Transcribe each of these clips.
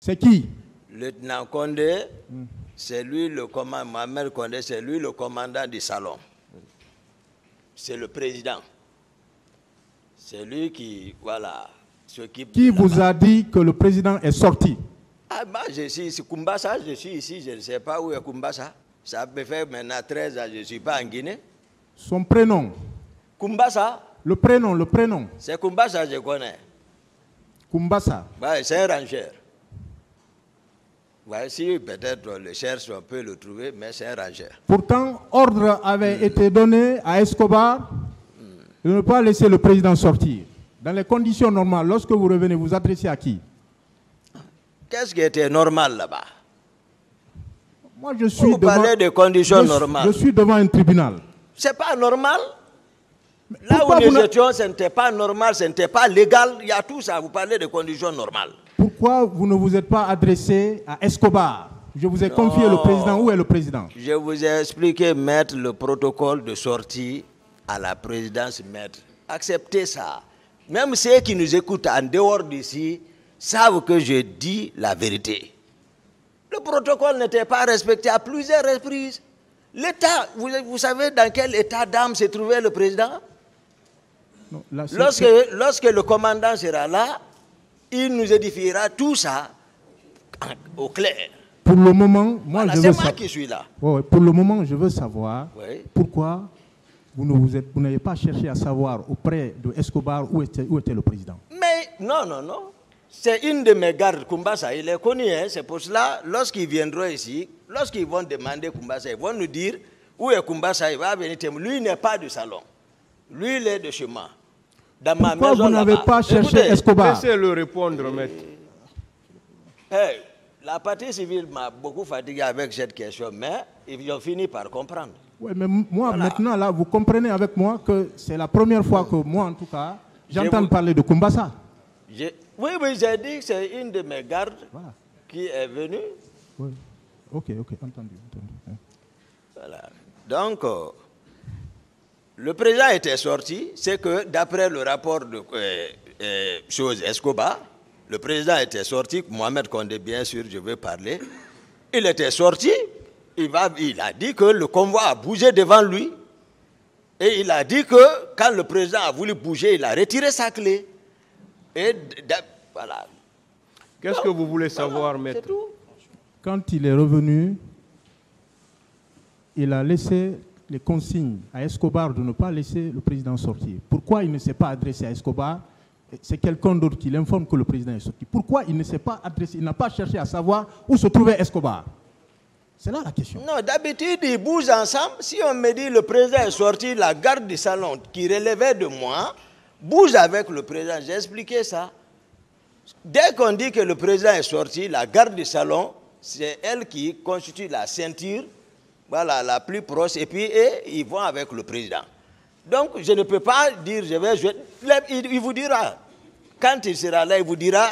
C'est qui? Lieutenant Condé, c'est lui le commandant, Mohamed Condé, c'est lui le commandant du salon. C'est le président. C'est lui qui, voilà, s'occupe. Qui vous a dit que le président est sorti? Ah, bah, je suis ici, Kumbasa, je suis ici, je ne sais pas où est Kumbasa. Ça me fait maintenant 13 ans, je ne suis pas en Guinée. Son prénom? Kumbasa. Le prénom. C'est Kumbasa, je connais. Kumbasa. Ouais, c'est un rancher. Ouais, si peut-être on le cherche, on peut le trouver, mais c'est un rancher. Pourtant, ordre avait été donné à Escobar de ne pas laisser le président sortir. Dans les conditions normales, lorsque vous revenez, vous adressez à qui? Qu'est-ce qui était normal là-bas? Moi, je suis vous parlez de conditions normales. Je suis devant un tribunal. C'est pas normal. Là où nous étions, ce n'était pas normal, ce n'était pas légal. Il y a tout ça. Vous parlez de conditions normales. Pourquoi vous ne vous êtes pas adressé à Escobar? Je vous ai confié le président. Où est le président? Je vous ai expliqué, maître, le protocole de sortie à la présidence, maître. Acceptez ça. Même ceux qui nous écoutent en dehors d'ici savent que je dis la vérité. Le protocole n'était pas respecté à plusieurs reprises. L'État, vous savez dans quel état d'âme s'est trouvé le président? Non, là, lorsque le commandant sera là, il nous édifiera tout ça au clair. Pour le moment, moi, voilà, je veux c'est moi savoir. qui suis là. Ouais, pour le moment, je veux savoir pourquoi vous n'avez pas cherché à savoir auprès de Escobar où était le président. Mais non. C'est une de mes gardes, Kumbasa. Il est connu, hein, c'est pour cela, lorsqu'ils viendront ici, lorsqu'ils vont demander Kumbasa, ils vont nous dire où est Kumbasa, il va venir témoigner. Lui, il n'est pas du salon. Lui, il est de chez moi. Dans ma Pourquoi maison, vous n'avez pas cherché Escobar? Laissez-le répondre, maître. Hey, la partie civile m'a beaucoup fatigué avec cette question, mais ils ont fini par comprendre. Oui, mais moi, maintenant, là, vous comprenez avec moi que c'est la première fois que moi, en tout cas, j'entends parler de Kumbasa. Oui, j'ai dit que c'est une de mes gardes qui est venue. Oui, ok, entendu. Voilà. Donc, le président était sorti, c'est que d'après le rapport de chose Escobar, le président était sorti, Mohamed Condé, bien sûr, je veux parler. Il était sorti, il a dit que le convoi a bougé devant lui. Et il a dit que quand le président a voulu bouger, il a retiré sa clé. Et voilà. Qu'est-ce que vous voulez savoir, maître? C'est tout. Quand il est revenu, il a laissé les consignes à Escobar de ne pas laisser le président sortir. Pourquoi il ne s'est pas adressé à Escobar? C'est quelqu'un d'autre qui l'informe que le président est sorti. Pourquoi il ne s'est pas adressé, il n'a pas cherché à savoir où se trouvait Escobar? C'est là la question. Non, d'habitude, ils bougent ensemble. Si on me dit le président est sorti, la garde du salon qui relevait de moi bouge avec le président. J'ai expliqué ça. Dès qu'on dit que le président est sorti, la garde du salon, c'est elle qui constitue la ceinture, voilà, la plus proche, et puis ils vont avec le président. Donc, je ne peux pas dire, je vais jouer. Il vous dira, quand il sera là, il vous dira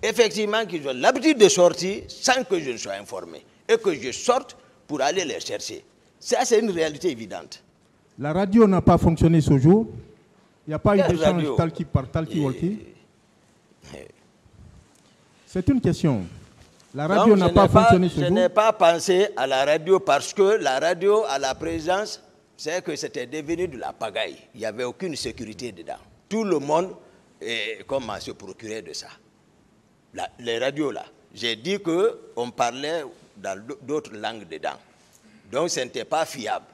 effectivement qu'ils ont l'habitude de sortir sans que je ne sois informé. Et que je sorte pour aller les chercher. Ça, c'est une réalité évidente. La radio n'a pas fonctionné ce jour. Il n'y a pas eu d'échange talkie par talkie-walkie. C'est une question. La radio n'a pas fonctionné ce jour. Je n'ai pas pensé à la radio parce que la radio, à la présence, c'est que c'était devenu de la pagaille. Il n'y avait aucune sécurité dedans. Tout le monde comment se procurer de ça. Les radios là. J'ai dit qu'on parlait dans d'autres langues dedans. Donc ce n'était pas fiable.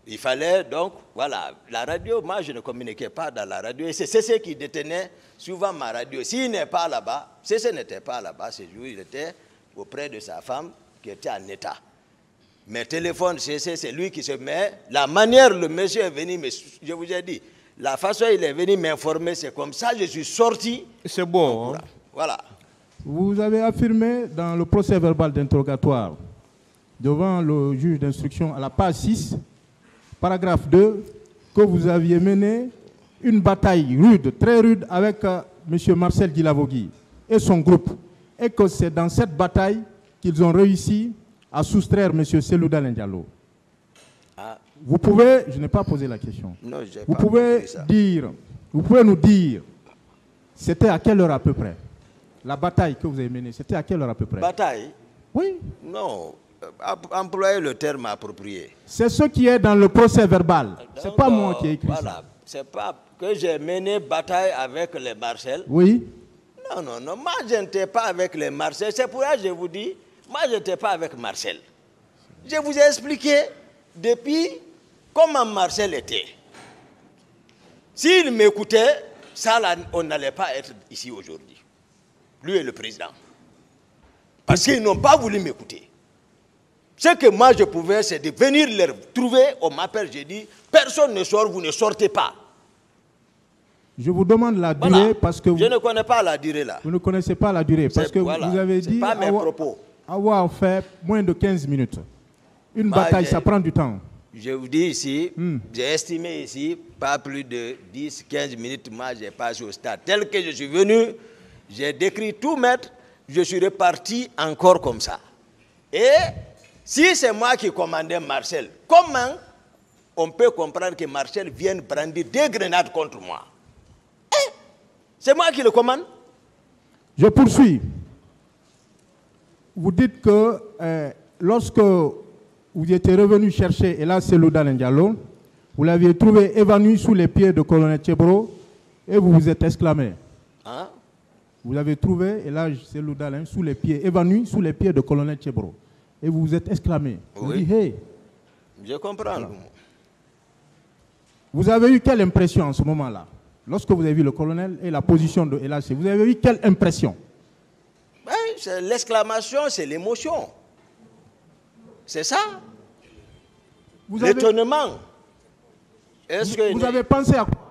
Il fallait donc, voilà, la radio, moi je ne communiquais pas dans la radio. Et c'est ce qui détenait souvent ma radio. S'il n'est pas là-bas, ce n'était pas là-bas ce jour, il était auprès de sa femme qui était en état. Mes téléphones, c'est lui qui se met. La manière, le monsieur est venu, mais je vous ai dit, la façon il est venu m'informer, c'est comme ça, je suis sorti. C'est bon. Hein? Voilà. Vous avez affirmé dans le procès verbal d'interrogatoire devant le juge d'instruction à la page 6, paragraphe 2, que vous aviez mené une bataille rude, très rude, avec M. Marcel Guilavogui et son groupe. Et que c'est dans cette bataille qu'ils ont réussi à soustraire M. Selouda Diallo. Ah. Vous pouvez, je n'ai pas posé la question, Non, vous pouvez nous dire, c'était à quelle heure à peu près? La bataille que vous avez menée, c'était à quelle heure à peu près? Bataille? Oui. Non. Employer le terme approprié. C'est ce qui est dans le procès verbal. Ce n'est pas moi qui ai écrit voilà. ça. C'est pas que j'ai mené bataille avec les Marcel. Oui. Non, non, non. Moi, je n'étais pas avec les Marcel. C'est pour ça que je vous dis, moi, je n'étais pas avec Marcel. Je vous ai expliqué depuis comment Marcel était. S'il m'écoutait, ça, là, on n'allait pas être ici aujourd'hui. Lui et le président. Parce qu'ils n'ont pas voulu m'écouter. Ce que moi je pouvais, c'est de venir les trouver. On m'appelle, j'ai dit, personne ne sort, vous ne sortez pas. Je vous demande la durée Voilà. parce que je ne connais pas la durée là. vous ne connaissez pas la durée. Parce que voilà. vous avez dit pas mes propos. avoir fait moins de 15 minutes. Une bataille, ça prend du temps. Je vous dis ici, j'ai estimé ici, pas plus de 10-15 minutes, moi j'ai passé au stade. Tel que je suis venu, j'ai décrit tout mettre, je suis reparti encore comme ça. Et si c'est moi qui commandais Marcel, comment on peut comprendre que Marcel vienne brandir des grenades contre moi? C'est moi qui le commande. Je poursuis. Vous dites que lorsque vous étiez revenu chercher Ella Selou Dalein Diallo, vous l'aviez trouvé évanoui sous les pieds de colonel Tchebro et vous vous êtes exclamé. Hein? Vous avez trouvé Ella Selou Dalein sous les pieds, évanoui sous les pieds de colonel Tchebro. Et vous vous êtes exclamé. Vous Oui. dites, hey. Je comprends. Voilà. Vous avez eu quelle impression en ce moment-là? Lorsque vous avez vu le colonel et la position de Ella Selou, vous avez eu quelle impression? C'est l'exclamation, c'est l'émotion. C'est ça. L'étonnement. Est-ce que vous avez pensé à quoi?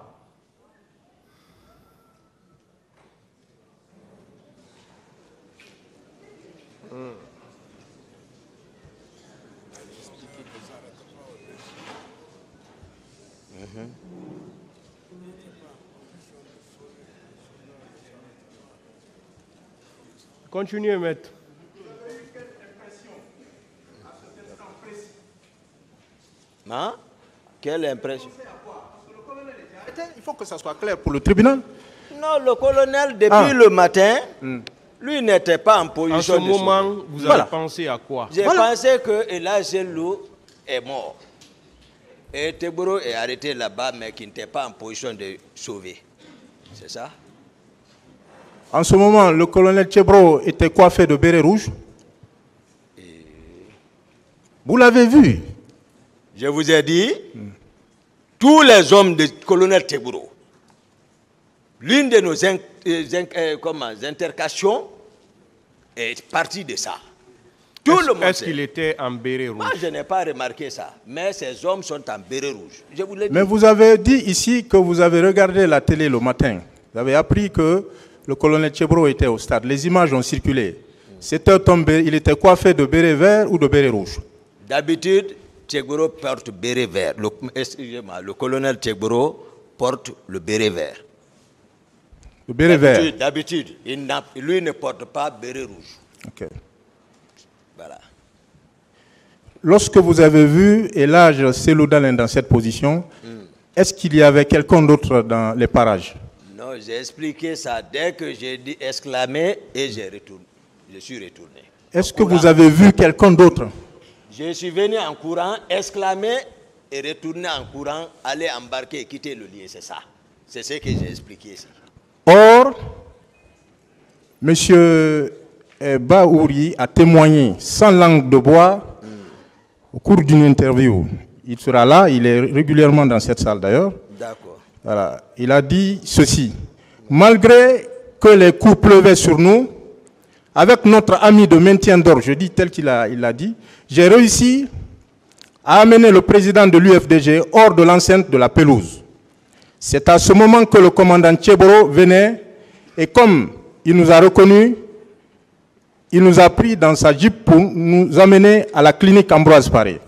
Continuez, maître. Hein? Quelle impression? Il faut que ça soit clair pour le tribunal. Non, le colonel, depuis le matin, lui n'était pas en position En ce de moment, sauver. vous avez pensé à quoi? J'ai pensé que Ella Selou est mort. Et Teboro est arrêté là-bas, mais qui n'était pas en position de sauver. C'est ça? En ce moment, le colonel Tchebro était coiffé de béret rouge. Vous l'avez vu? Je vous ai dit, tous les hommes de colonel Teboro, l'une de nos intercations est partie de ça. Tout le monde Est-ce sait. qu'il était en béret rouge? Moi, je n'ai pas remarqué ça, mais ces hommes sont en béret rouge. Je vous l'ai dit. Mais vous avez dit ici que vous avez regardé la télé le matin. Vous avez appris que le colonel Tchebro était au stade. Les images ont circulé. C'était tombé, il était coiffé de béret vert ou de béret rouge? D'habitude, Tchebro porte béret vert. Excusez-moi, le colonel Tchebro porte le béret vert. Le béret vert. D'habitude, lui ne porte pas béret rouge. Okay. Voilà. Lorsque vous avez vu Ella Selou Dalein dans cette position, est-ce qu'il y avait quelqu'un d'autre dans les parages? Non, j'ai expliqué ça dès que j'ai dit exclamer et j'ai retourné. Je suis retourné. Est-ce que vous avez vu quelqu'un d'autre? Je suis venu en courant, exclamer et retourner en courant, aller embarquer et quitter le lieu. C'est ça. C'est ce que j'ai expliqué ici. Or, M. Baouri a témoigné sans langue de bois au cours d'une interview. Il sera là, il est régulièrement dans cette salle d'ailleurs. D'accord. Voilà. Il a dit ceci. Malgré que les coups pleuvaient sur nous, avec notre ami de maintien d'ordre, je dis tel qu'il l'a dit, j'ai réussi à amener le président de l'UFDG hors de l'enceinte de la pelouse. C'est à ce moment que le commandant Tchebro venait et comme il nous a reconnus, il nous a pris dans sa jeep pour nous amener à la clinique Ambroise Paré.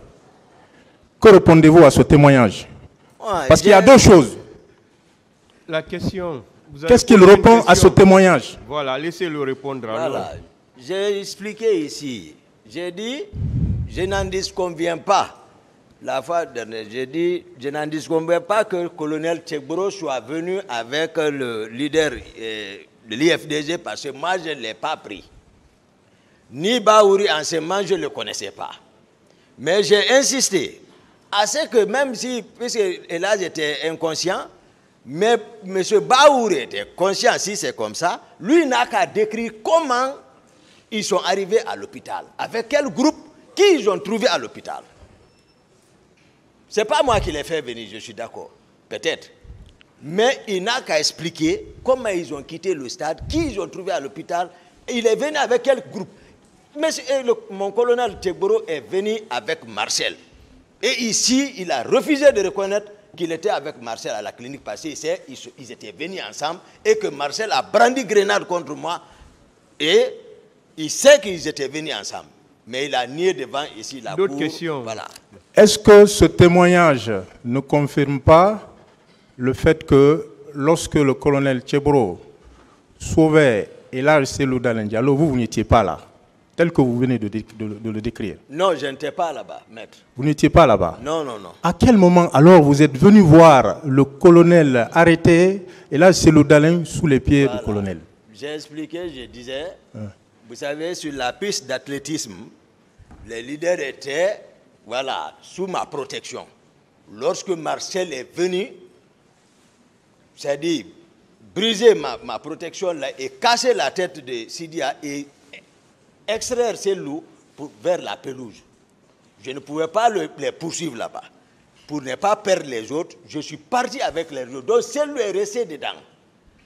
Que répondez-vous à ce témoignage? Parce qu'il y a deux choses. La question. Qu'est-ce qu'il répond à ce témoignage? Voilà, laissez-le répondre alors. Voilà. J'ai expliqué ici. J'ai dit, je n'en disconviens pas. La fois dernière, j'ai dit, je n'en disconviens pas que le colonel Tchebro soit venu avec le leader de l'IFDG parce que moi, je ne l'ai pas pris. Ni Baouri, anciennement, je ne le connaissais pas. Mais j'ai insisté à ce que même si, puisque là j'étais inconscient, mais M. Baouri était conscient, si c'est comme ça, lui n'a qu'à décrire comment ils sont arrivés à l'hôpital, avec quel groupe, qui ils ont trouvé à l'hôpital. Ce n'est pas moi qui les fait venir, je suis d'accord, peut-être. Mais il n'a qu'à expliquer comment ils ont quitté le stade, qui ils ont trouvé à l'hôpital, et il est venu avec quel groupe. Mon colonel Tchegboro est venu avec Marcel. Et ici, il a refusé de reconnaître qu'il était avec Marcel à la clinique parce qu'ils étaient venus ensemble et que Marcel a brandi grenade contre moi. Et il sait qu'ils étaient venus ensemble. Mais il a nié devant ici la cour. D'autres questions? Voilà. Est-ce que ce témoignage ne confirme pas le fait que lorsque le colonel Tchegboro sauvait Elhadj Cellou Dalein Diallo, vous n'étiez pas là, tel que vous venez de le décrire? Non, je n'étais pas là-bas, maître. Vous n'étiez pas là-bas? Non, non, non. À quel moment alors vous êtes venu voir le colonel arrêté Elhadj Cellou Dalein sous les pieds du colonel? J'ai expliqué, je disais, vous savez, sur la piste d'athlétisme, les leaders étaient, voilà, sous ma protection. Lorsque Marcel est venu, c'est-à-dire briser ma protection là et casser la tête de Sidia et extraire ces loups vers la pelouse. Je ne pouvais pas les poursuivre là-bas. Pour ne pas perdre les autres, je suis parti avec les autres. Donc, celui est resté dedans.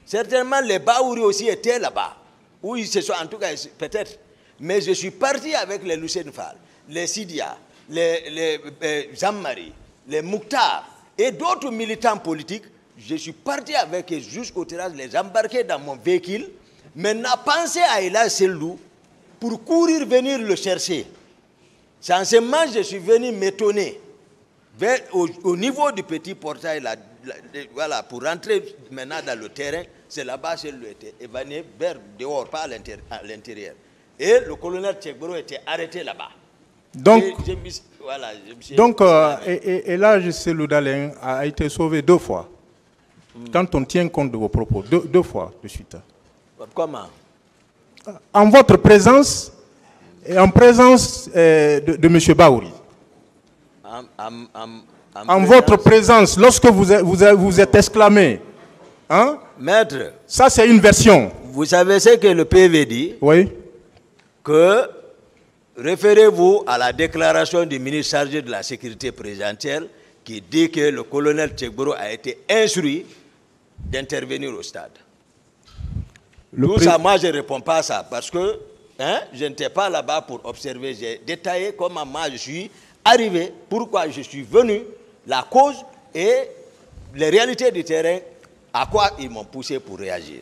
Certainement, les Baouri aussi étaient là-bas. Où ils se sont, en tout cas, peut-être. Mais je suis parti avec les Lucien Fall, les Sidia, les Jean-Marie, les Mouktar et d'autres militants politiques. Je suis parti avec eux jusqu'au terrasse, les embarquer dans mon véhicule. Maintenant, pensez à Elhadj Cellou pour courir venir le chercher. C'est en ce moment que je suis venu m'étonner. Au niveau du petit portail, là, voilà, pour rentrer maintenant dans le terrain, c'est là-bas que Cellou était évané vers dehors, pas à l'intérieur. Et le colonel Tchegboro était arrêté là-bas. Donc, donc Elhadj Cellou Dalein a été sauvé 2 fois. Quand on tient compte de vos propos, deux fois de suite. Comment? En votre présence et en présence de M. Baouri. En votre présence, lorsque vous êtes exclamé. Hein? Maître. Ça, c'est une version. Vous savez ce que le PV dit? Oui. Que référez-vous à la déclaration du ministre chargé de la sécurité présidentielle qui dit que le colonel Tchegboro a été instruit d'intervenir au stade. Tout ça, moi, je ne réponds pas à ça parce que je n'étais pas là-bas pour observer. J'ai détaillé comment moi je suis arrivé, pourquoi je suis venu, la cause et les réalités du terrain, à quoi ils m'ont poussé pour réagir.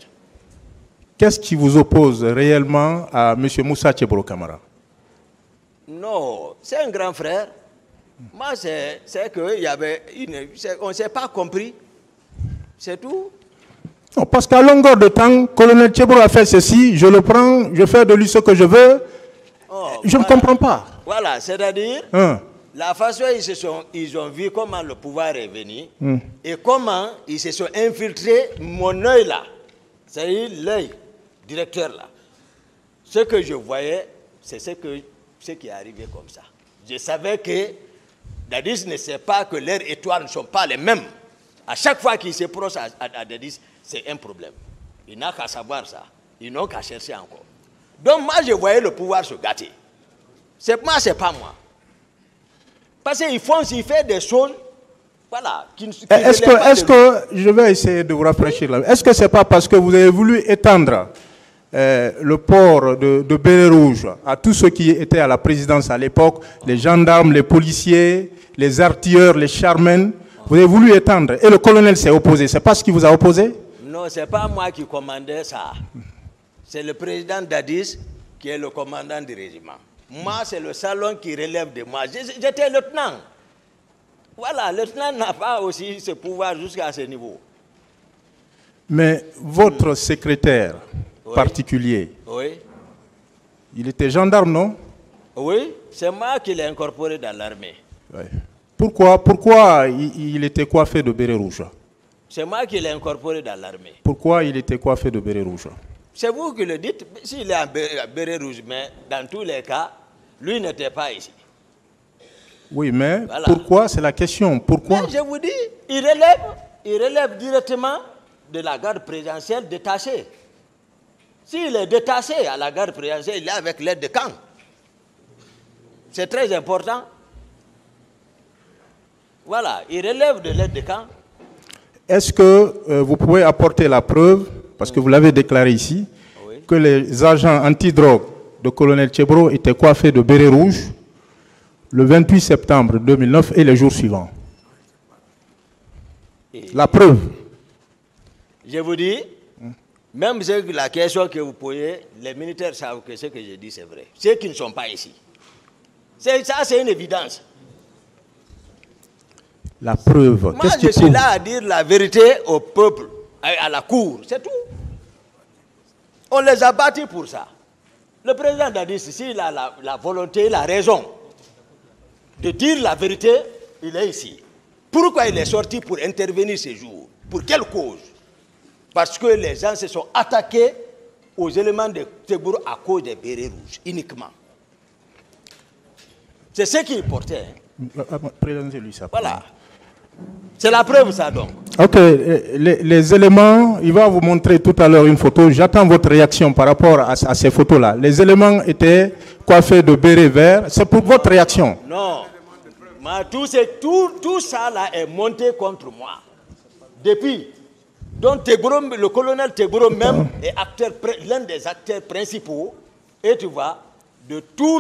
Qu'est-ce qui vous oppose réellement à M. Moussa Tchegboro Camara? Non, c'est un grand frère. Moi, c'est qu'il y avait on ne s'est pas compris. C'est tout. Non, parce qu'à longueur de temps, colonel Tchegboro a fait ceci, je le prends, je fais de lui ce que je veux. Je ne comprends pas. Voilà, c'est-à-dire, la façon dont ils ont vu comment le pouvoir est venu et comment ils se sont infiltrés, mon œil là, c'est-à-dire l'œil directeur là. Ce que je voyais, c'est ce qui est arrivé comme ça. Je savais que Dadis ne sait pas que leurs étoiles ne sont pas les mêmes. À chaque fois qu'ils se proche à Dadis, c'est un problème. Il n'a qu'à savoir ça. Ils n'ont qu'à chercher encore. Donc moi, je voyais le pouvoir se gâter. Moi, c'est pas moi. Parce qu'il fait des choses, voilà. Est-ce que, je vais essayer de vous rafraîchir là. Est-ce que c'est pas parce que vous avez voulu étendre le port de béret rouge à tous ceux qui étaient à la présidence à l'époque, les gendarmes, les policiers, les artilleurs, les charmen, vous avez voulu étendre et le colonel s'est opposé. C'est pas ce qui vous a opposé? Non, c'est pas moi qui commandais ça. C'est le président Dadis qui est le commandant du régiment. Moi, c'est le salon qui relève de moi. J'étais lieutenant. Voilà, le lieutenant n'a pas aussi ce pouvoir jusqu'à ce niveau. Mais votre secrétaire particulier, il était gendarme, non? Oui, c'est moi qui l'ai incorporé dans l'armée. Pourquoi il était coiffé de béret rouge? C'est moi qui l'ai incorporé dans l'armée. Pourquoi il était coiffé de béret rouge? C'est vous qui le dites, s'il est en béret rouge, mais dans tous les cas, lui n'était pas ici. Oui, mais Voilà. pourquoi? C'est la question. Pourquoi? Mais je vous dis, il relève directement de la garde présidentielle détachée. S'il est détaché à la garde présidentielle, il est avec l'aide de camp. C'est très important. Voilà, il relève de l'aide de camp. Est-ce que vous pouvez apporter la preuve, parce que vous l'avez déclaré ici, Oui. que les agents antidrogue de colonel Tchebro étaient coiffés de béret rouge le 28 septembre 2009 et les jours suivants? La preuve. Je vous dis, même la question que vous posez, les militaires savent que ce que je dis c'est vrai. Ceux qui ne sont pas ici. Ça, c'est une évidence. La preuve. Moi, Qu'est-ce qui je suis prouve? là à dire la vérité au peuple, à la cour, c'est tout. On les a battus pour ça. Le président Dadis, s'il a la volonté, la raison de dire la vérité, il est ici. Pourquoi il est sorti pour intervenir ces jours? Pour quelle cause? Parce que les gens se sont attaqués aux éléments de Tchebro à cause des bérets rouges, uniquement. C'est ce qu'il portait. Présentez-lui ça. Voilà. C'est la preuve, ça, donc. Ok, les éléments, il va vous montrer tout à l'heure une photo. J'attends votre réaction par rapport à ces photos-là. Les éléments étaient coiffés de béret vert. C'est pour votre réaction. Non. Tout ça là est monté contre moi. Depuis. Donc le colonel Tchebro même est l'un des acteurs principaux, et tu vois, de tout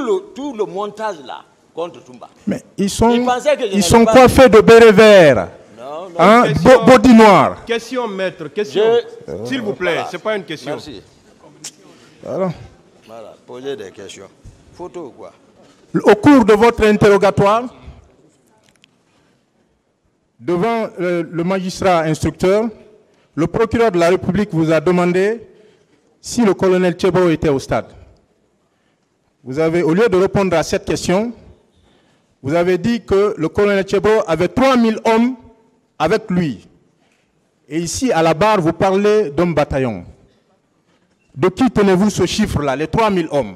le montage là contre Toumba. Mais ils sont pas... coiffés de béret vert. Non, non. Hein, body noir. Question, maître, question. S'il vous plaît, Voilà. ce n'est pas une question. Merci. Voilà. Voilà, posez des questions. Photo ou quoi? Au cours de votre interrogatoire, devant le magistrat instructeur, le procureur de la République vous a demandé si le colonel Tchebro était au stade. Vous avez, au lieu de répondre à cette question, vous avez dit que le colonel Tchebro avait 3000 hommes avec lui. Et ici, à la barre, vous parlez d'hommes bataillon. De qui tenez-vous ce chiffre-là, les 3000 hommes?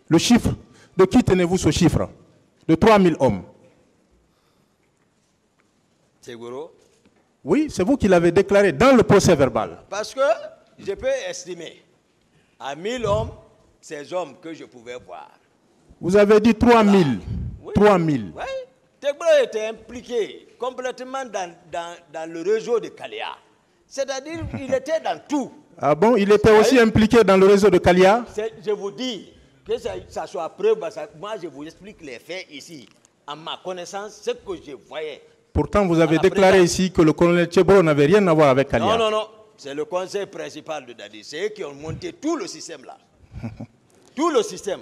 Le chiffre, de qui tenez-vous ce chiffre? De 3000 hommes. Tchebro? Oui, c'est vous qui l'avez déclaré dans le procès verbal. Parce que je peux estimer à 1000 hommes, ces hommes que je pouvais voir. Vous avez dit 3000. Oui. 3000. Oui. Tchebro était impliqué complètement dans le réseau de Kaléa. C'est-à-dire qu'il était dans tout. Ah bon, il était aussi impliqué dans le réseau de Kalia? Je vous dis que ça soit preuve. Moi, je vous explique les faits ici. À ma connaissance, ce que je voyais. Pourtant, vous avez déclaré ici que le colonel Tchebro n'avait rien à voir avec Kalia. Non, non, non. C'est le conseil principal de Dadi. C'est eux qui ont monté tout le système là. Tout le système.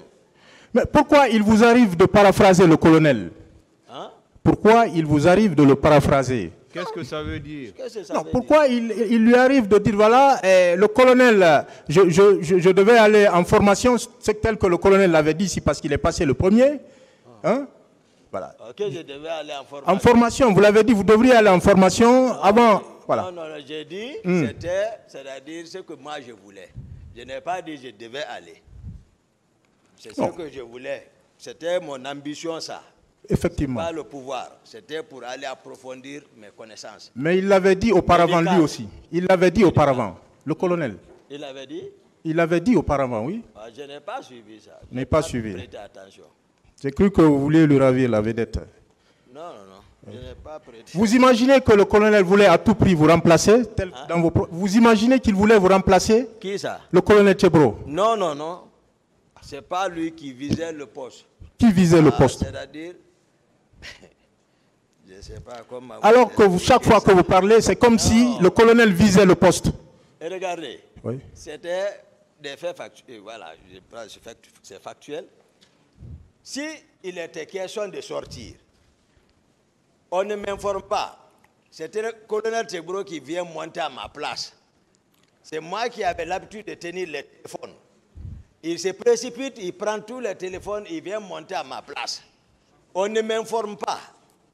Mais pourquoi il vous arrive de paraphraser le colonel? Hein? Pourquoi il vous arrive de le paraphraser? Qu'est-ce que ça veut dire? Qu'est-ce que ça Non, veut pourquoi il lui arrive de dire, voilà, le colonel, je devais aller en formation, c'est tel que le colonel l'avait dit ici parce qu'il est passé le premier. Hein? Voilà. Ok, je devais aller en formation. En formation, vous l'avez dit, vous devriez aller en formation avant. Voilà. Non, non, non, j'ai dit, c'est-à-dire ce que moi je voulais. Je n'ai pas dit je devais aller. C'est ce que je voulais. C'était mon ambition, ça. Effectivement. Pas le pouvoir. C'était pour aller approfondir mes connaissances. Mais il l'avait dit auparavant lui aussi. Il l'avait dit auparavant, le colonel. Il avait dit? Il l'avait dit auparavant, oui. Ah, je n'ai pas suivi ça. Je n'ai pas suivi. Prêté attention. J'ai cru que vous vouliez lui ravir la vedette. Non, non, non. Je n'ai pas prêté. Vous imaginez que le colonel voulait à tout prix vous remplacer Vous imaginez qu'il voulait vous remplacer? Qui ça? Le colonel Tchebro. Non, non, non. Ce n'est pas lui qui visait le poste. Qui visait le poste? C'est-à-dire, je ne sais pas comment... Alors que chaque fois que vous parlez, c'est comme si le colonel visait le poste. Et regardez, Oui. c'était des faits factuels. Voilà, c'est factuel. Si il était question de sortir, on ne m'informe pas. C'était le colonel Tchebro qui vient monter à ma place. C'est moi qui avais l'habitude de tenir les téléphones. Il se précipite, il prend tous les téléphones, il vient monter à ma place. On ne m'informe pas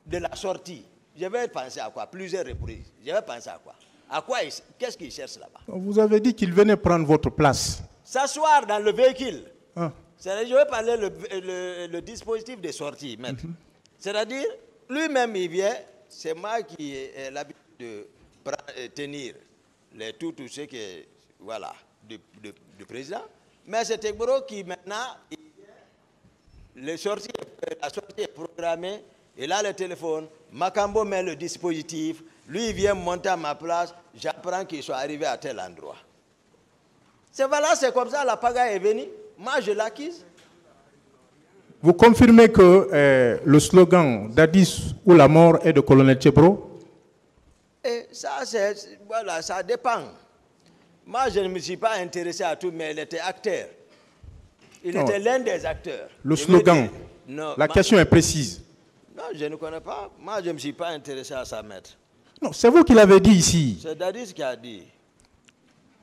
de la sortie. Je vais penser à quoi? Plusieurs reprises. Je vais penser à quoi? À quoi? Qu'est-ce qu'il cherche là-bas? Vous avez dit qu'il venait prendre votre place. S'asseoir dans le véhicule. Ah. Je vais parler le dispositif de sortie, maître. C'est-à-dire, lui-même, il vient, c'est moi qui ai l'habitude de tenir tout ce qui est, voilà, du président. Mais c'est Tegboro qui maintenant, la sortie est programmée, il a le téléphone, Makambo met le dispositif, lui il vient monter à ma place, j'apprends qu'il soit arrivé à tel endroit. C'est comme ça la pagaille est venue, moi je l'acquise. Vous confirmez que le slogan Dadis ou la mort est de colonel Tchebro? Et ça, voilà, ça dépend. Moi, je ne me suis pas intéressé à tout, mais il était acteur. Il était l'un des acteurs. Le slogan, la question est précise. Non, je ne connais pas. Moi, je ne me suis pas intéressé à ça, maître. Non, c'est vous qui l'avez dit ici. C'est Dadis qui a dit.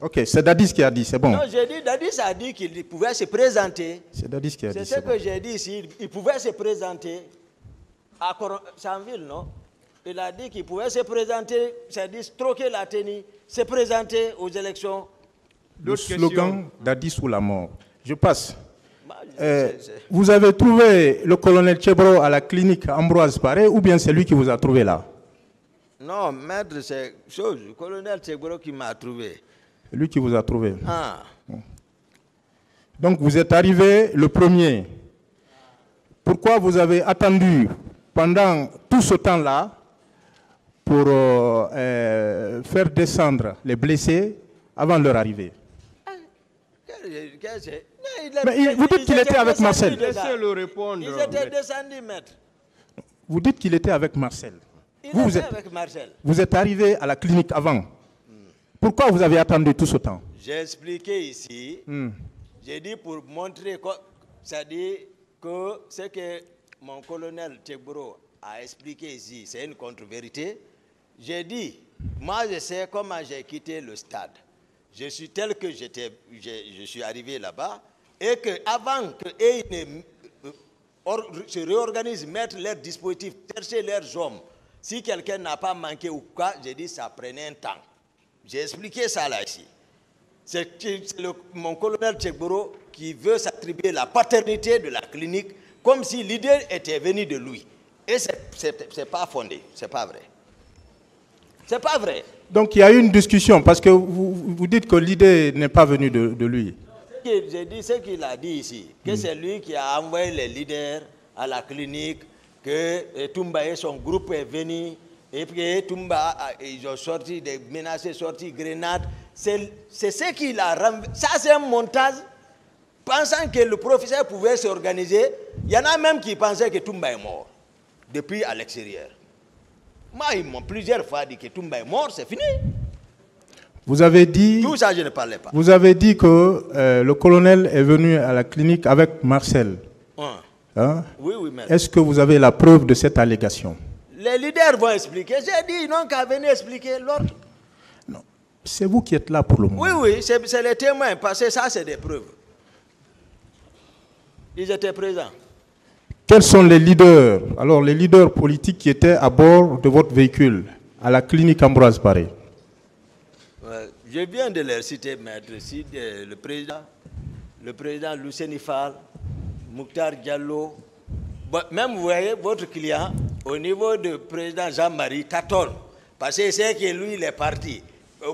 Ok, c'est Dadis qui a dit, c'est bon. Non, j'ai dit, Dadis a dit qu'il pouvait se présenter. C'est Dadis qui a dit. C'est ce que j'ai dit ici. Il pouvait se présenter à Chanville, non? Il a dit qu'il pouvait se présenter, c'est-à-dire troquer la tenue, se présenter aux élections. Le slogan Dadis ou la mort. Je passe. Vous avez trouvé le colonel Tchebro à la clinique Ambroise Paré ou bien c'est lui qui vous a trouvé là? Non, maître, c'est le colonel Tchebro qui m'a trouvé. Lui qui vous a trouvé. Ah. Donc vous êtes arrivé le premier. Pourquoi vous avez attendu pendant tout ce temps-là pour faire descendre les blessés avant leur arrivée? Mais vous dites qu'il était avec Marcel. Laissez-le répondre. Ils étaient descendus, maître. Vous dites qu'il était avec Marcel. Il était avec Marcel. Vous êtes arrivé à la clinique avant. Pourquoi vous avez attendu tout ce temps? J'ai expliqué ici. J'ai dit pour montrer, c'est-à-dire que ce que mon colonel Tchebro a expliqué ici, c'est une contre-vérité. J'ai dit, moi je sais comment j'ai quitté le stade. Je suis tel que je suis arrivé là-bas et qu'avant qu'ils se réorganisent, mettre leurs dispositifs, chercher leurs hommes, si quelqu'un n'a pas manqué ou quoi, j'ai dit ça prenait un temps. J'ai expliqué ça là ici. C'est mon colonel Tchebro qui veut s'attribuer la paternité de la clinique comme si l'idée était venue de lui. Et c'est pas fondé, c'est pas vrai. C'est pas vrai. Donc il y a eu une discussion parce que vous dites que l'idée n'est pas venue de lui. J'ai dit ce qu'il a dit ici, que c'est lui qui a envoyé les leaders à la clinique, que Toumba et son groupe est venu, et puis Toumba, ils ont sorti des menacés, sorti grenades. C'est ce qu'il a renversé. Ça c'est un montage. Pensant que le professeur pouvait s'organiser, il y en a même qui pensaient que Toumba est mort, depuis à l'extérieur. Moi, ils m'ont plusieurs fois dit que Toumba est mort, c'est fini. Vous avez dit... Tout ça, je ne parlais pas. Vous avez dit que le colonel est venu à la clinique avec Marcel. Hein? Oui, oui, mais... Est-ce que vous avez la preuve de cette allégation? Les leaders vont expliquer. J'ai dit, ils n'ont qu'à venir expliquer l'autre. Non. C'est vous qui êtes là pour le moment. Oui, oui, c'est les témoins, parce que ça, c'est des preuves. Ils étaient présents. Quels sont les leaders, alors les leaders politiques qui étaient à bord de votre véhicule à la clinique Ambroise Paré? Je viens de leur citer, maître, le président Luceni Fall, Mouktar Diallo, même vous voyez votre client au niveau du président Jean-Marie tâtonne, parce que c'est que lui il est parti.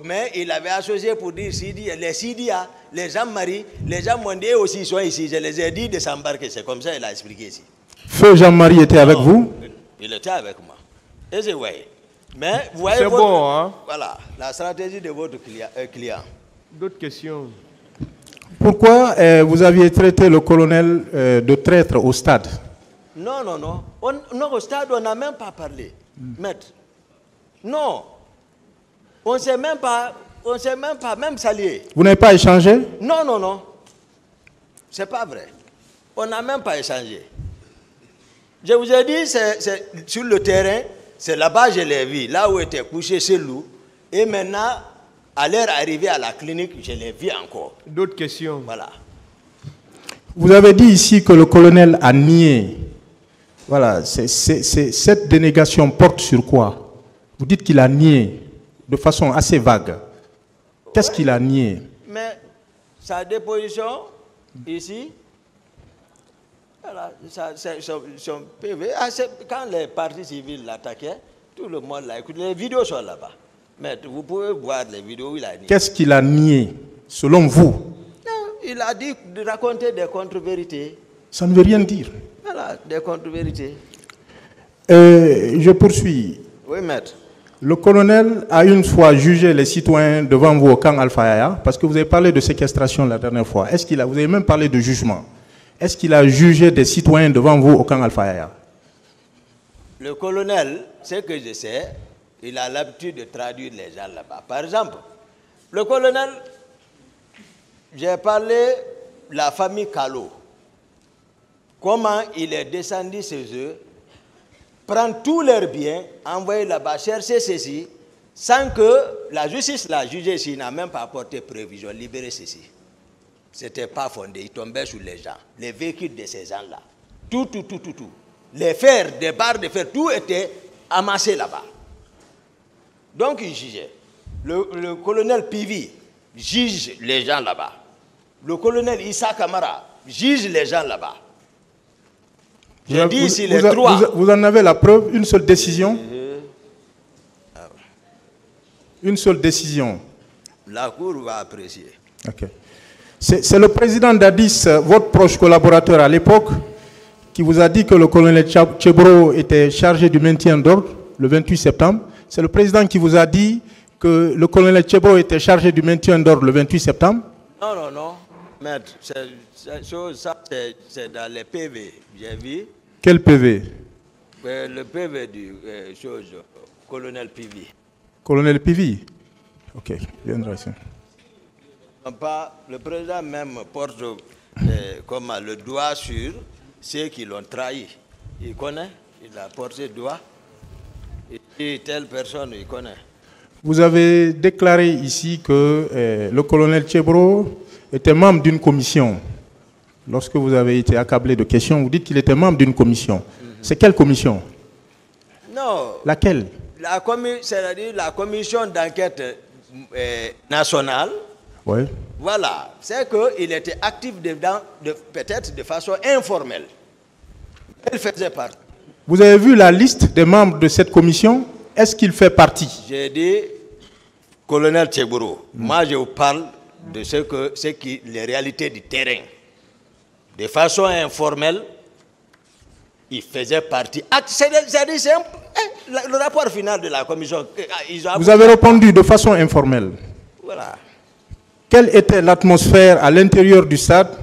Mais il avait associé pour dire les Sidia, les Jean-Marie, les Jean-Mondé aussi sont ici. Je les ai dit de s'embarquer, c'est comme ça qu'il a expliqué ici. Feu Jean-Marie était avec vous? Il était avec moi. Et c'est vrai. Mais vous voyez, c'est bon, hein? Voilà, la stratégie de votre client. D'autres questions? Pourquoi vous aviez traité le colonel de traître au stade? Non, non, non. Non, au stade, on n'a même pas parlé, maître. Non. On ne s'est même pas salué. Vous n'avez pas échangé? Non, non, non. C'est pas vrai. On n'a même pas échangé. Je vous ai dit, c'est sur le terrain, c'est là-bas je l'ai vu, là où était couché ce loup. Et maintenant, à l'heure arrivée à la clinique, je l'ai vu encore. D'autres questions? Voilà. Vous avez dit ici que le colonel a nié Voilà, cette dénégation porte sur quoi? Vous dites qu'il a nié de façon assez vague. Qu'est-ce qu'il a nié? Mais sa déposition, ici, voilà, son PV, quand les partis civils l'attaquaient, tout le monde l'a écouté. Les vidéos sont là-bas. Mais vous pouvez voir les vidéos où il a nié. Qu'est-ce qu'il a nié, selon vous? Non, il a dit de raconter des contre-vérités. Ça ne veut rien dire. Voilà, des contre-vérités. Je poursuis. Oui, maître. Le colonel a une fois jugé les citoyens devant vous au camp Alpha Yaya, parce que vous avez parlé de séquestration la dernière fois. Vous avez même parlé de jugement. Est-ce qu'il a jugé des citoyens devant vous au camp Alpha Yaya? Le colonel, ce que je sais, il a l'habitude de traduire les gens là-bas. Par exemple, le colonel, j'ai parlé de la famille Kalo. Comment il est descendu chez eux, prendre tous leurs biens, envoyer là-bas, chercher ceci, sans que la justice l'a jugé ici, n'a même pas apporté prévision, libérer ceci. Ce n'était pas fondé, il tombait sur les gens, les véhicules de ces gens-là. Tout. Les fers, des barres de fer, tout était amassé là-bas. Donc il jugeait. Le colonel Pivi juge les gens là-bas. Le colonel Issa Kamara juge les gens là-bas. J'ai dit ici les trois. Vous en avez la preuve, une seule décision? Une seule décision. La Cour va apprécier. Okay. C'est le président d'Addis, votre proche collaborateur à l'époque, qui vous a dit que le colonel Tchebro était chargé du maintien d'ordre le 28 septembre. C'est le président qui vous a dit que le colonel Tchebro était chargé du maintien d'ordre le 28 septembre? Non. Maître, c'est dans les PV. J'ai vu. Quel PV? Le PV du colonel Pivi. Colonel Pivi? Ok, viendra ici. Le président même porte le doigt sur ceux qui l'ont trahi. Il connaît, il a porté le doigt. Et telle personne, il connaît. Vous avez déclaré ici que le colonel Tchebro était membre d'une commission. Lorsque vous avez été accablé de questions, vous dites qu'il était membre d'une commission. C'est quelle commission? Non. Laquelle? C'est-à-dire la commission d'enquête nationale. Oui. Voilà. C'est qu'il était actif dedans, peut-être de façon informelle. Il faisait partie. Vous avez vu la liste des membres de cette commission? Est-ce qu'il fait partie? J'ai dit, colonel Tchebro, moi je vous parle de les réalités du terrain. De façon informelle, il faisait partie. Le rapport final de la commission. Vous avez répondu de façon informelle. Voilà. Quelle était l'atmosphère à l'intérieur du stade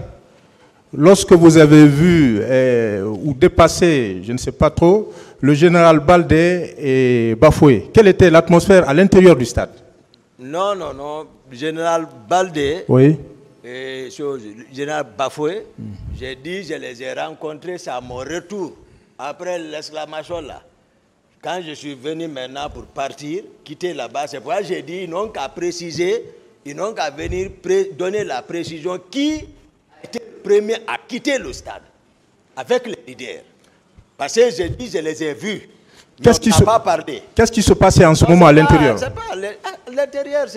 lorsque vous avez vu ou dépassé, je ne sais pas trop, le général Baldé et Bafoué? Quelle était l'atmosphère à l'intérieur du stade? Non. Le général Baldé et le général Bafoué, j'ai dit, je les ai rencontrés, c'est à mon retour, après l'exclamation là. Quand je suis venu maintenant pour partir, quitter là-bas, c'est pourquoi j'ai dit, ils n'ont qu'à préciser, ils n'ont qu'à venir donner la précision qui était le premier à quitter le stade, avec les leaders. Parce que j'ai dit, je les ai vus. Qu'est-ce qui se passait en ce moment à l'intérieur? À l'intérieur,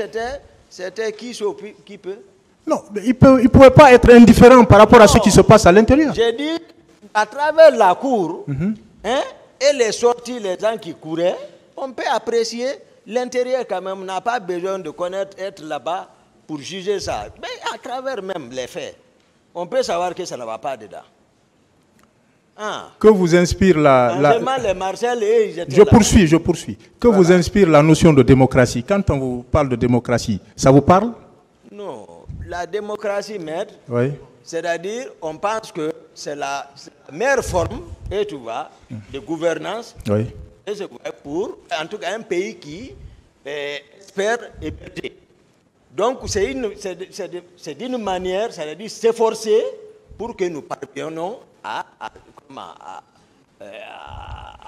c'était qui peut? Non, il ne pouvait pas être indifférent par rapport à ce qui se passe à l'intérieur. J'ai dit, à travers la cour, et les sorties, les gens qui couraient, on peut apprécier l'intérieur quand même. On n'a pas besoin de connaître, être là-bas pour juger ça. Mais à travers même les faits, on peut savoir que ça ne va pas dedans. Que vous inspire les Marcel et Je poursuis. Que vous inspire la notion de démocratie? Quand on vous parle de démocratie, ça vous parle? Non. La démocratie, maître, c'est-à-dire, on pense que c'est la meilleure forme, et tu vois, de gouvernance, et c'est pour, en tout cas, un pays qui espère émerger. Donc, c'est d'une manière, c'est-à-dire s'efforcer pour que nous parvenions à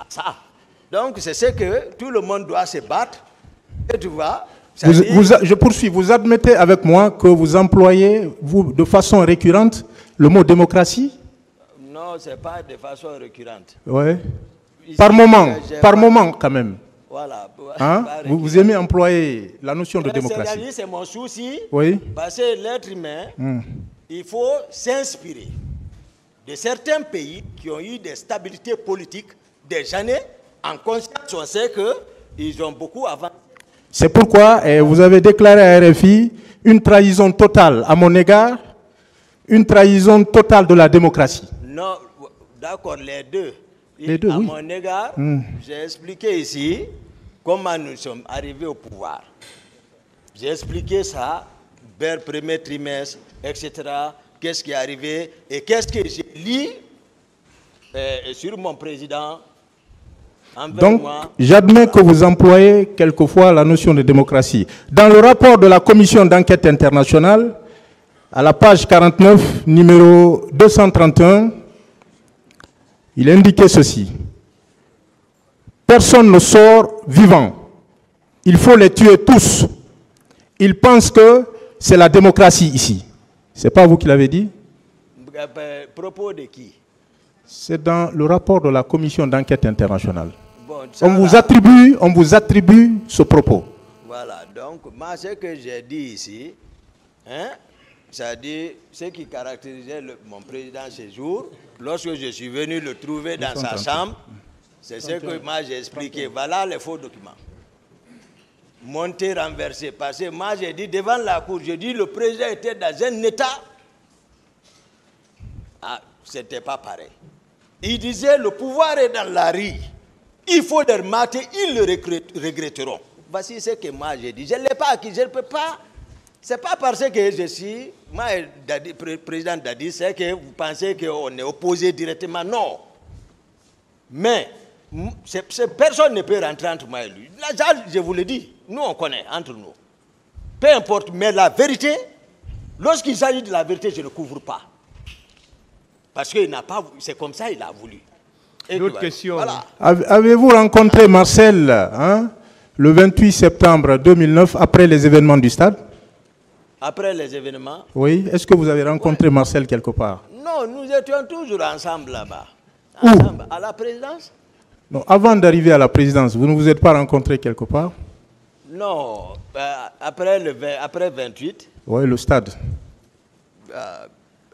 ça. Donc, c'est ce que tout le monde doit se battre, et tu vois. Je poursuis. Vous admettez avec moi que vous employez, de façon récurrente, le mot démocratie? Non, ce n'est pas de façon récurrente. Ouais. Ici, Par moment, j'ai par pas- moment quand même. Voilà. Hein? Pas Vous aimez employer la notion de démocratie. C'est-à-dire, c'est mon souci. Oui. Parce que l'être humain, il faut s'inspirer de certains pays qui ont eu des stabilités politiques des années. En conscience, on sait qu'ils ont beaucoup avancé. C'est pourquoi vous avez déclaré à RFI une trahison totale à mon égard, une trahison totale de la démocratie. Non, d'accord, les deux. Les deux, à oui. mon égard, j'ai expliqué ici comment nous sommes arrivés au pouvoir. J'ai expliqué ça, vers le premier trimestre, etc. Qu'est-ce qui est arrivé et qu'est-ce que j'ai lu sur mon président. Donc, Moi. j'admets que vous employez quelquefois la notion de démocratie. Dans le rapport de la commission d'enquête internationale, à la page 49, numéro 231, il indiquait ceci. Personne ne sort vivant. Il faut les tuer tous. Ils pensent que c'est la démocratie ici. Ce n'est pas vous qui l'avez dit? Propos de qui? C'est dans le rapport de la commission d'enquête internationale. Bon, On vous attribue ce propos. Voilà, donc moi ce que j'ai dit ici, hein, c'est-à-dire ce qui caractérisait mon président ce jour, lorsque je suis venu le trouver dans sa chambre, c'est ce que moi j'ai expliqué. Voilà les faux documents. Monté, renversé, passé. Moi j'ai dit devant la cour, je dis le président était dans un état. Ah, c'était pas pareil. Il disait le pouvoir est dans la rue. Il faut les mater, ils le regretteront. Voici ce que moi j'ai dit. Je ne l'ai pas acquis, je ne peux pas. Ce n'est pas parce que je suis, moi, président Dadi, c'est que vous pensez qu'on est opposé directement. Non. Mais, personne ne peut rentrer entre moi et lui. Là, je vous le dis, nous on connaît entre nous. Peu importe, mais la vérité, lorsqu'il s'agit de la vérité, je ne couvre pas. Parce qu'il n'a pas, c'est comme ça il a voulu. D'autres questions? Voilà. Avez-vous rencontré Marcel le 28 septembre 2009 après les événements du stade? Après les événements? Oui. Est-ce que vous avez rencontré Marcel quelque part? Non, nous étions toujours ensemble là-bas. Où? Ensemble, à la présidence? Non, avant d'arriver à la présidence, vous ne vous êtes pas rencontré quelque part? Non, après 28. Oui, le stade.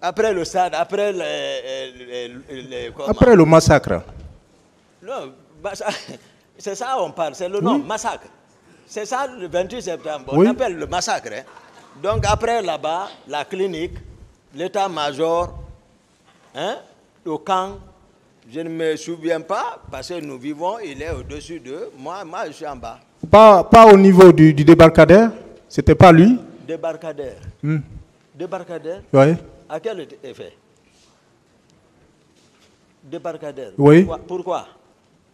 Après le stade, après Après le massacre. Non, c'est ça on parle, c'est le nom, massacre. C'est ça le 28 septembre, on appelle le massacre. Hein. Donc après là-bas, la clinique, l'état-major, hein, le camp, je ne me souviens pas, parce que nous vivons, il est au-dessus d'eux, moi je suis en bas. Pas au niveau du débarcadère? C'était pas lui? Débarcadère. Débarcadère? Oui. À quel effet? Débarcadère. Oui. Pourquoi?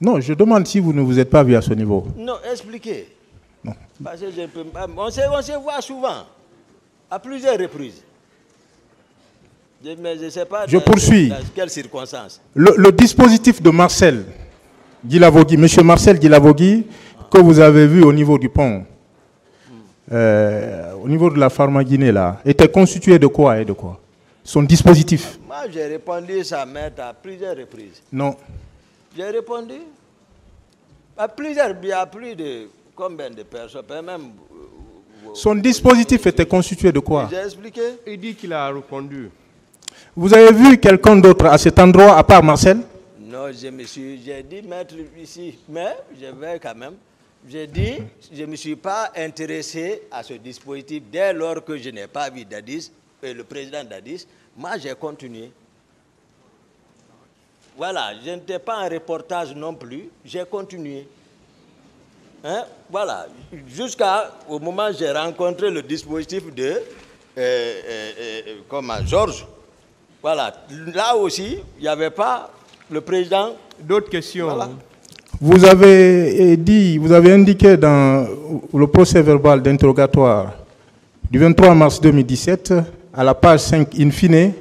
Non, je demande si vous ne vous êtes pas vu à ce niveau. Non, expliquez. Non. Parce que on se voit souvent, à plusieurs reprises. Mais je ne sais pas Je poursuis. Dans quelles circonstances. Le dispositif de Marcel Guilavogui, M. Marcel Guilavogui, que vous avez vu au niveau du pont, au niveau de la Pharma-Guinée, là, était constitué de quoi et de quoi? Son dispositif? Moi, j'ai répondu ça, maître, à plusieurs reprises. Non. J'ai répondu à plusieurs, il y a plus de combien de personnes, même... Son dispositif était constitué de quoi? J'ai expliqué. Il dit qu'il a répondu. Vous avez vu quelqu'un d'autre à cet endroit, à part Marcel? Non, j'ai dit mettre ici, mais je vais quand même. J'ai dit, je ne me suis pas intéressé à ce dispositif dès lors que je n'ai pas vu Dadis, le président Dadis. Moi, j'ai continué. Voilà, je n'étais pas en reportage non plus, j'ai continué. Hein? Voilà, jusqu'au moment où j'ai rencontré le dispositif de Georges. Voilà, là aussi, il n'y avait pas le président. D'autres questions? Voilà. Vous avez indiqué dans le procès-verbal d'interrogatoire du 23 mars 2017, à la page 5 in fine,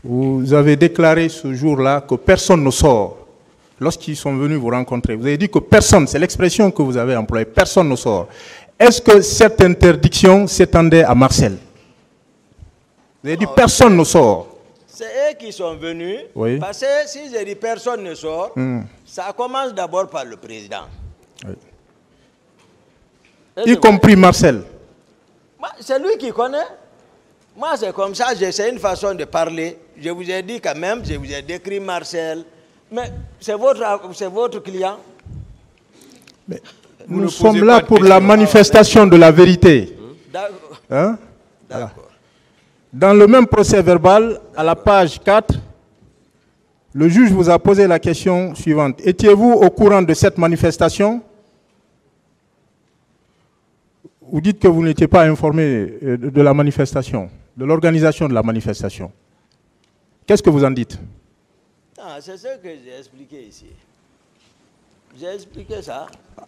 vous avez déclaré ce jour-là que personne ne sort. Lorsqu'ils sont venus vous rencontrer, vous avez dit que personne, c'est l'expression que vous avez employée, personne ne sort. Est-ce que cette interdiction s'étendait à Marcel? Vous avez dit personne ne sort. C'est eux qui sont venus. Oui. Parce que si je dis personne ne sort, ça commence d'abord par le président. Oui. Y compris Marcel. C'est lui qui connaît. Moi, c'est comme ça, c'est une façon de parler. Je vous ai dit quand même, je vous ai décrit Marcel. Mais c'est votre client. Mais nous sommes là pour la manifestation de la vérité. D'accord. Hein? Voilà. Dans le même procès verbal, à la page 4, le juge vous a posé la question suivante. Étiez-vous au courant de cette manifestation? Vous dites que vous n'étiez pas informé de la manifestation, de l'organisation de la manifestation. Qu'est-ce que vous en dites? C'est ce que j'ai expliqué ici. J'ai expliqué ça.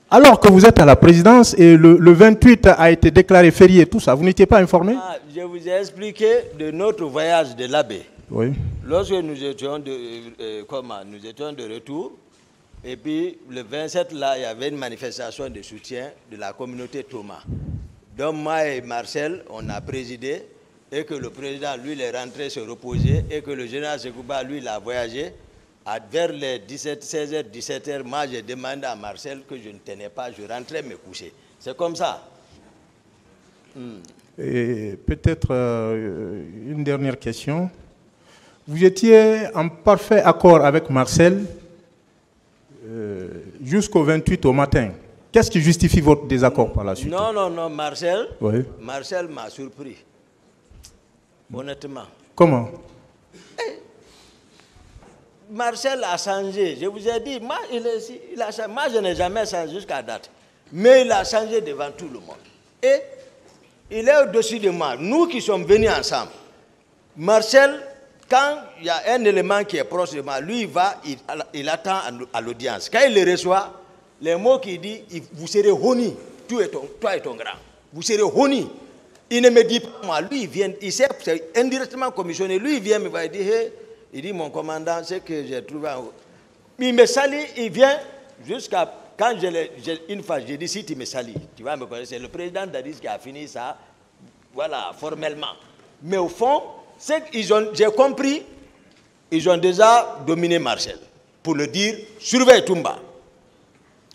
Alors que vous êtes à la présidence et le 28 a été déclaré férié, tout ça, vous n'étiez pas informé? Je vous ai expliqué de notre voyage de l'abbé. Oui. Lorsque nous étions de retour, et puis le 27, là, il y avait une manifestation de soutien de la communauté Thomas. Donc moi et Marcel, on a présidé, et que le président, lui, il est rentré se reposer, et que le général Sekouba, lui, il a voyagé. Vers les 16h, 17h, moi, j'ai demandé à Marcel que je ne tenais pas, je rentrais me coucher. C'est comme ça. Et peut-être une dernière question. Vous étiez en parfait accord avec Marcel jusqu'au 28 au matin. Qu'est-ce qui justifie votre désaccord par la suite? Non, Marcel. Oui. Marcel m'a surpris. Honnêtement. Comment? Marcel a changé. Je vous ai dit, moi, moi je n'ai jamais changé jusqu'à date. Mais il a changé devant tout le monde. Et il est au-dessus de moi. Nous qui sommes venus ensemble. Marcel, quand il y a un élément qui est proche de moi, lui, il attend à l'audience. Quand il le reçoit, les mots qu'il dit, vous serez honni, toi et ton grand. Vous serez honni. Il ne me dit pas moi. Lui, il vient, il s'est indirectement commissionné. Lui, il vient me voir, il dit, hey, il dit, mon commandant, c'est que j'ai trouvé... Il me salue, il vient jusqu'à... Quand une fois, j'ai dit, si tu me salues, tu vas me connaître. C'est le président Dadis qui a fini ça, voilà, formellement. Mais au fond, j'ai compris, ils ont déjà dominé Marcel. Pour le dire, surveille Toumba.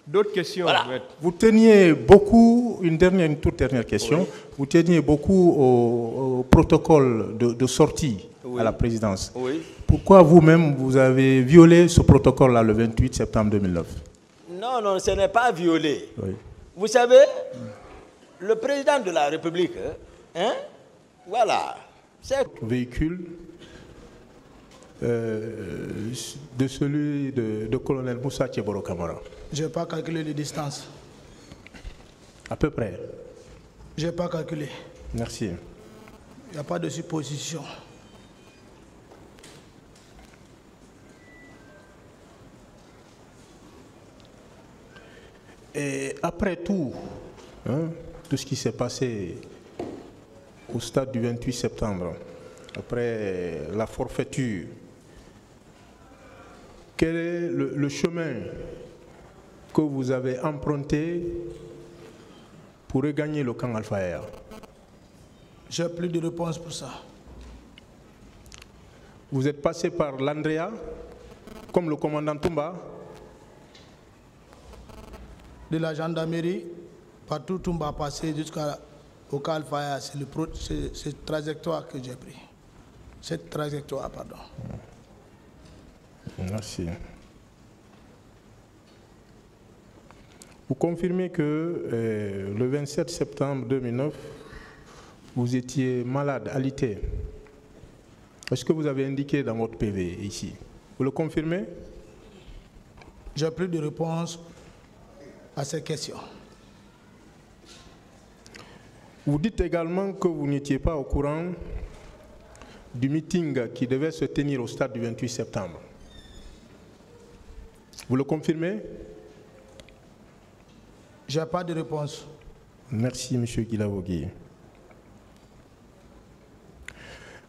D'autres questions? Voilà. Vous teniez beaucoup, une toute dernière question, oui. Vous teniez beaucoup au protocole de sortie à la présidence. Oui. Pourquoi vous-même, vous avez violé ce protocole-là le 28 septembre 2009? Non, ce n'est pas violé. Oui. Vous savez, le président de la République, voilà, c'est... Véhicule de celui de colonel Moussa Tcheboro Kamara. Je n'ai pas calculé les distances. À peu près. Je n'ai pas calculé. Merci. Il n'y a pas de supposition. Et après tout, tout ce qui s'est passé au stade du 28 septembre, après la forfaiture, quel est le chemin que vous avez emprunté pour regagner le camp Alpha Air? J'ai plus de réponse pour ça. Vous êtes passé par l'Andrea, comme le commandant Toumba? De la gendarmerie, partout Toumba a passé jusqu'au camp Alpha Air. C'est cette trajectoire que j'ai pris. Cette trajectoire, pardon. Merci. Vous confirmez que le 27 septembre 2009, vous étiez malade, alité. Est-ce que vous avez indiqué dans votre PV ici? Vous le confirmez? J'ai plus de réponse à ces questions. Vous dites également que vous n'étiez pas au courant du meeting qui devait se tenir au stade du 28 septembre. Vous le confirmez? Je n'ai pas de réponse. Merci, M. Guilavogui.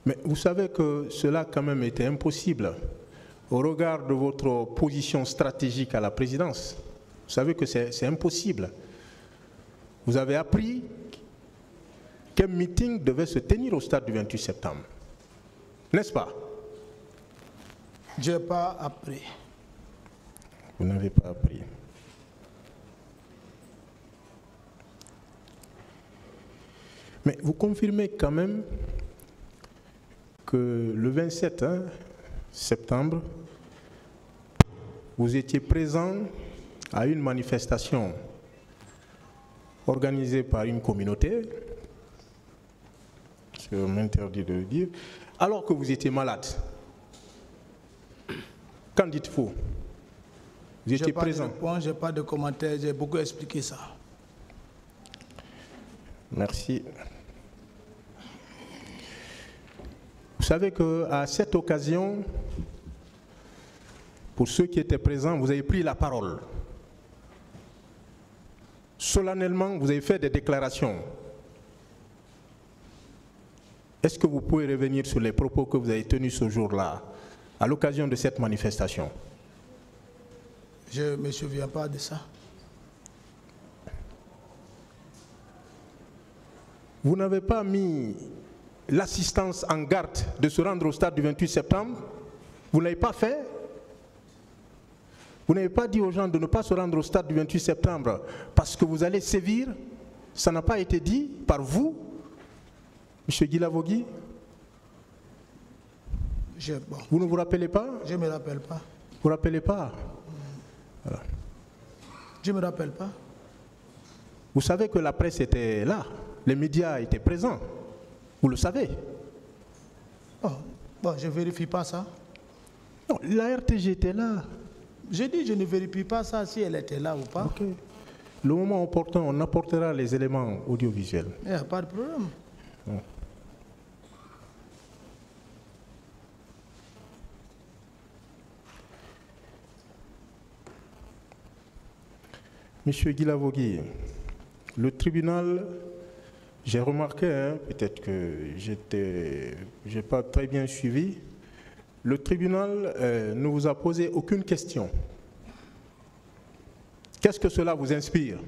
Mais vous savez que cela quand même était impossible au regard de votre position stratégique à la présidence. Vous savez que c'est impossible. Vous avez appris qu'un meeting devait se tenir au stade du 28 septembre. N'est-ce pas? Je n'ai pas appris. Vous n'avez pas appris. Mais vous confirmez quand même que le 27 septembre, vous étiez présent à une manifestation organisée par une communauté, je m'interdis de le dire, alors que vous étiez malade. Qu'en dites-vous? Vous étiez présent. Je n'ai pas de commentaires, j'ai beaucoup expliqué ça. Merci. Vous savez qu'à cette occasion, pour ceux qui étaient présents, vous avez pris la parole. Solennellement, vous avez fait des déclarations. Est-ce que vous pouvez revenir sur les propos que vous avez tenus ce jour-là, à l'occasion de cette manifestation? Je ne me souviens pas de ça. Vous n'avez pas mis l'assistance en garde de se rendre au stade du 28 septembre? Vous ne l'avez pas fait? Vous n'avez pas dit aux gens de ne pas se rendre au stade du 28 septembre parce que vous allez sévir? Ça n'a pas été dit par vous, M. Guilavogui? Bon. Vous ne vous rappelez pas? Je ne me rappelle pas. Vous ne vous rappelez pas? Voilà. Je ne me rappelle pas. Vous savez que la presse était là, les médias étaient présents. Vous le savez. Bon, je ne vérifie pas ça. Non, la RTG était là. J'ai dit je ne vérifie pas ça si elle était là ou pas. Ok. Le moment opportun, on apportera les éléments audiovisuels. Il n'y a pas de problème. Non. Monsieur Guilavogui, le tribunal, j'ai remarqué, peut-être que je n'ai pas très bien suivi, le tribunal ne vous a posé aucune question. Qu'est-ce que cela vous inspire?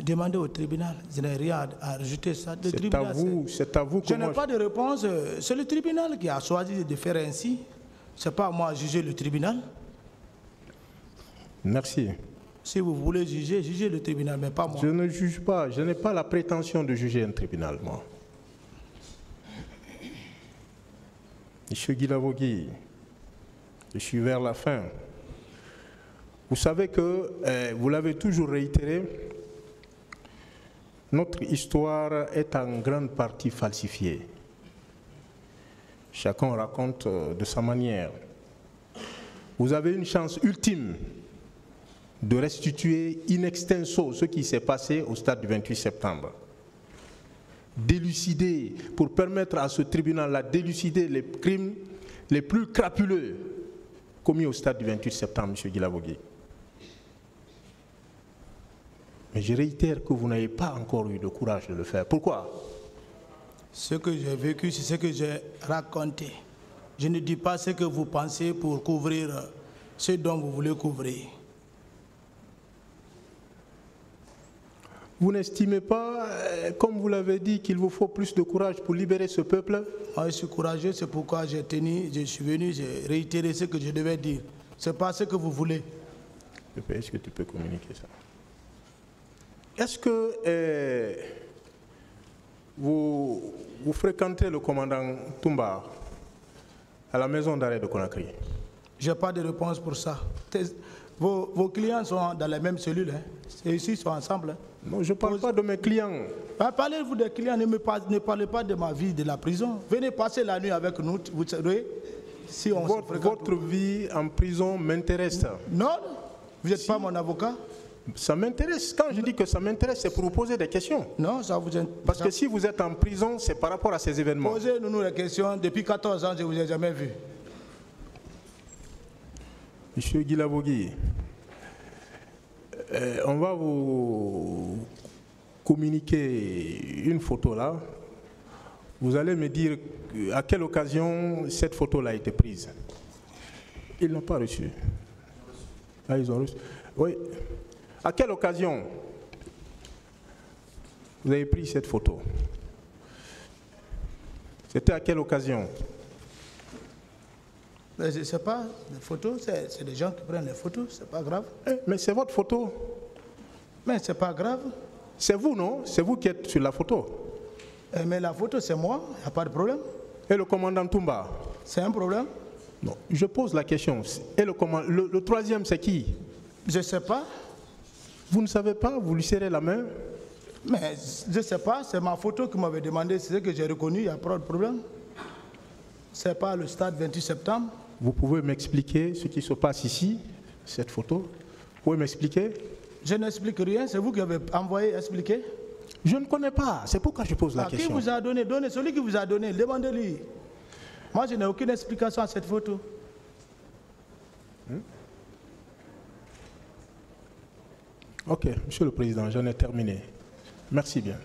Demandez au tribunal, je n'ai rien à rajouter ça. C'est à vous que je n'ai pas de réponse. C'est le tribunal qui a choisi de faire ainsi. Ce n'est pas à moi à juger le tribunal. Merci. Si vous voulez juger, jugez le tribunal, mais pas moi. Je ne juge pas, je n'ai pas la prétention de juger un tribunal, moi. Monsieur Guilavogui, je suis vers la fin. Vous savez que, vous l'avez toujours réitéré, notre histoire est en grande partie falsifiée. Chacun raconte de sa manière. Vous avez une chance ultime de restituer in extenso ce qui s'est passé au stade du 28 septembre. D'élucider, pour permettre à ce tribunal-là d'élucider les crimes les plus crapuleux commis au stade du 28 septembre, M. Guilavogui. Mais je réitère que vous n'avez pas encore eu le courage de le faire. Pourquoi? Ce que j'ai vécu, c'est ce que j'ai raconté. Je ne dis pas ce que vous pensez pour couvrir ce dont vous voulez couvrir. Vous n'estimez pas, comme vous l'avez dit, qu'il vous faut plus de courage pour libérer ce peuple? Moi, je suis courageux, c'est pourquoi je suis venu, j'ai réitéré ce que je devais dire. Ce n'est pas ce que vous voulez. Est-ce que tu peux communiquer ça? Est-ce que vous fréquentez le commandant Toumba à la maison d'arrêt de Conakry? Je n'ai pas de réponse pour ça. Vos clients sont dans la même cellule. Et ici, ils sont ensemble. Non, je ne parle pas de mes clients. Parlez-vous des clients, ne parlez pas de ma vie de la prison. Venez passer la nuit avec nous, vous savez, si on votre vie en prison m'intéresse. Non, vous n'êtes pas mon avocat. Ça m'intéresse. Quand je dis que ça m'intéresse, c'est pour vous poser des questions. Non, ça vous intéresse. Parce que si vous êtes en prison, c'est par rapport à ces événements. Posez-nous les questions. Depuis 14 ans, je ne vous ai jamais vu. Monsieur Guilavogui, on va vous communiquer une photo là. Vous allez me dire à quelle occasion cette photo-là a été prise. Ils n'ont pas reçu. Ah, ils ont reçu. Oui. À quelle occasion vous avez pris cette photo? C'était à quelle occasion? Mais je ne sais pas, les photos, c'est des gens qui prennent les photos, c'est pas grave. Mais c'est votre photo. Mais c'est pas grave. C'est vous, non? C'est vous qui êtes sur la photo. Mais la photo, c'est moi, il n'y a pas de problème. Et le commandant Toumba? C'est un problème? Non, je pose la question. Et le troisième, c'est qui? Je ne sais pas. Vous ne savez pas? Vous lui serrez la main? Mais je ne sais pas, c'est ma photo qui m'avait demandé, c'est ce que j'ai reconnu, il n'y a pas de problème. Ce n'est pas le stade 28 septembre. Vous pouvez m'expliquer ce qui se passe ici, cette photo? Vous pouvez m'expliquer? Je n'explique rien, c'est vous qui avez envoyé expliquer. Je ne connais pas, c'est pourquoi je pose la question. Qui vous a donné? Donnez, celui qui vous a donné, demandez-lui. Moi, je n'ai aucune explication à cette photo. Ok, Monsieur le Président, j'en ai terminé. Merci bien.